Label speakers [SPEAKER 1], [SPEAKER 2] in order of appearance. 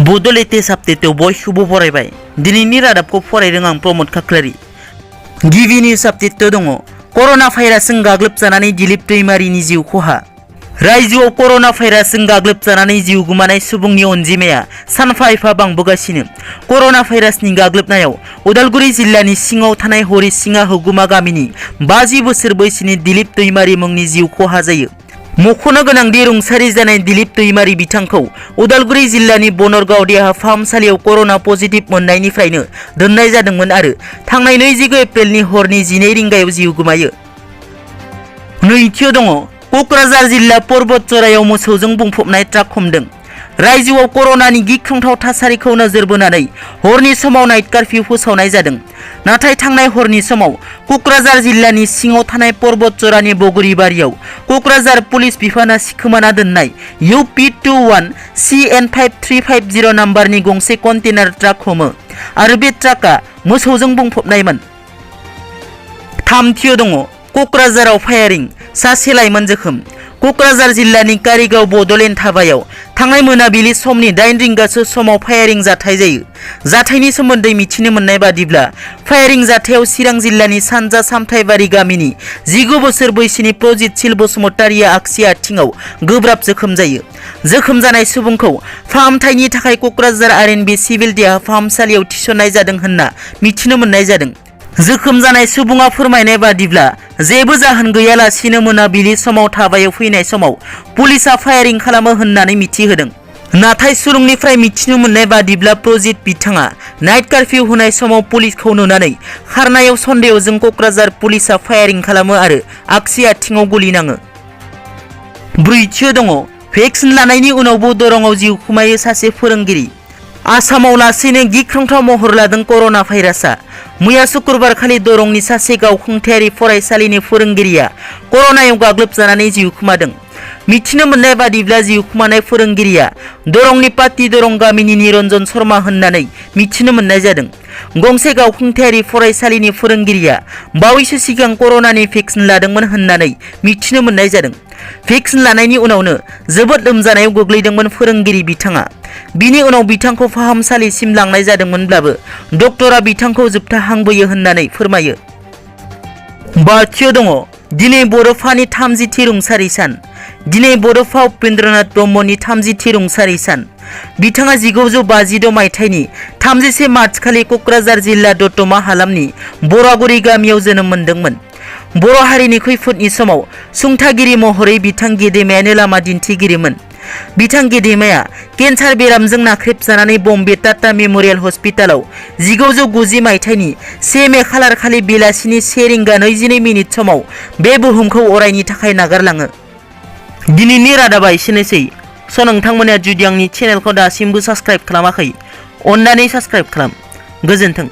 [SPEAKER 1] Bodo latest update बयखौबो फरायबाय दिनैनि रादाबखौ फरायदों आं प्रमोद खाख्लारि। गिबि निउज अपडेट दङ कर'ना भाइरासजों गाग्लोबजानानै दिलीप दैमारिनि जिउ खहा। रायजोआव कर'ना भाइरासजों गाग्लोबजानानै जिउ गोमानाय सुबुंनि अनजिमाया सानफा एफा बांबोगासिनो। कर'ना भाइरासनि गाग्लोबनायाव उदालगुरि जिल्लानि सिङाव थानाय हरिसिङा हुगुमा गामिनि 50 बोसोर बैसोनि दिलीप दैमारि मुंनि जिउ खहा जायो। मख'नो गोनांदि रुंसारि जानाय दिलीप दैमारि बिथांखौ उदालगुरि जिल्लानि बनरगाव देहा फाहामसालियाव कर'ना पजिटिभ मोननायनिफ्रायनो दोननाय जादोंमोन आरो थांनाय 29 एप्रिलनि हरनि 12 रिंगायाव जिउ गोमायो। नैथियाव दङ क'क्राझार जिल्ला पर्बतजरायाव मोसौजों बुंफबनाय ट्राक हमदों। रायजोआव कर'नानि गिख्रंथाव थासारिखौ नोजोर बोनानै हरनि समाव नाइट कार्फिउ फोसावनाय जादों। नाथाय थांनाय हरनि समाव क'क्राझार जिल्लानि सिङाव थानाय पर्बतजरानि बगुरिबारियाव क'क्राझार पुलिस बिफाना सिखोमाना दोननाय UP21 CN5350 नाम्बारनि गंसे कन्टेनार ट्राक हमो आरो बे ट्राकआ मोसौजों बुंफबनायमोन। थामथियाव दङ क'क्राझाराव फायारिं, सासे लाइमोन जोखोम। क'क्राझार जिल्लानि कारिगाव बड'लेण्ड धाबायाव थांनाय मोनाबिलि समनि 8 रिंगासो समाव फायारिं जाथाय जायो। जाथायनि सोमोन्दै मिथिनो मोननाय बादिब्ला फायारिं जाथायाव चिरां जिल्लानि सानजा सामथाइबारि गामिनि 19 बोसोर बैसोनि प्रजितशील बसुमतारिया आगसि आथिङाव गोब्राब जोखोम जायो। जोखोम जानाय सुबुंखौ फाहामथायनि थाखाय क'क्राझार RNB सिभिल देहा फाहामसालियाव थिसननाय जादों होनना मिथिनो मोननाय जादों। जोखोम जानाय सुबुङा फोरमायनाय बादिब्ला जेबो जाहोन गैयालासिनो मोनाबिलि समाव धाबायाव फैनाय समाव पुलिसा फायारिं खालामो होननानै मिथिहोदों। नाथाय सुलुंनिफ्राय मिथिनो मोननाय बादिब्ला प्रजित बिथाङा नाइट कार्फिउ होनाय समाव पुलिसखौ नुनानै खारनायाव सन्देहजों क'क्राझार पुलिसा फायारिं खालामो आरो आगसि आथिङाव गुलि नाङो। ब्रैथियाव दङ भेक्सिन लानायनि उनावबो दरंआव जिउ खोमायो सासे फोरोंगिरि। आसामाव लासैनो गिख्रंथाव महर लादों कर'ना भाइरासआ। मैया शुक्रबारखालि दरंनि सासे गावखुंथायारि फरायसालिनि फोरोंगिरिया कर'नायाव गाग्लोबजानानै जिउ खोमादों। मिथिनो मोननाय बादिब्ला जिउ खोमानाय फोरोंगिरिया दरंनि पाति दरं गामिनि निरन्जन शर्मा होननानै मिथिनो मोननाय जादों। गंसे गावखुंथायारि फरायसालिनि फोरोंगिरिया बावैसो सिगां कर'नानि भेक्सिन लादोंमोन होननानै मिथिनो मोननाय जादों। भेक्सिन लानायनि उनावनो जोबोद लोमजानायाव गोग्लैदोंमोन फोरोंगिरि बिथाङा। बिनि उनाव बिथांखौ फाहामसालिसिम लांनाय जादोंमोनब्लाबो डक्टरा बिथांखौ जोबथा हांबोयो होननानै फोरमायो। बाथियाव दङ दिनै बड'फानि 30थि रुंसारि सान। दिनै बड'फा उपेन्द्रनाथ ब्रह्मनि 30थि रुंसारि सान। बिथाङा 1956 मायथाइनि 31 मार्चखालि क'क्राझार जिल्ला दतमा हालामनि बरागुरि गामियाव जोनोम मोनदोंमोन। बर' हारिनि खैफोदनि समाव सुंथागिरि महरै बिथां गेदेमायानो लामा दिन्थिगिरिमोन। बिथां गेदेमाया केन्सार बेरामजों नाख्रेबजानानै बम्बे टाटा मेम'रियेल हस्पिटालाव 1990 मायथाइनि 1 मे खालारखालि बेलासिनि 1 रिंगा 22 मिनिट समाव बे बुहुमखौ अरायनि थाखाय नागारलाङो। दिनैनि रादाबा एसेनोसै। नोंथांमोना जुदि आंनि चेनेलखौ दासिमबो साबस्क्राइब खालामाखै अन्नानै साबस्क्राइब खालाम। गोजोन्थों।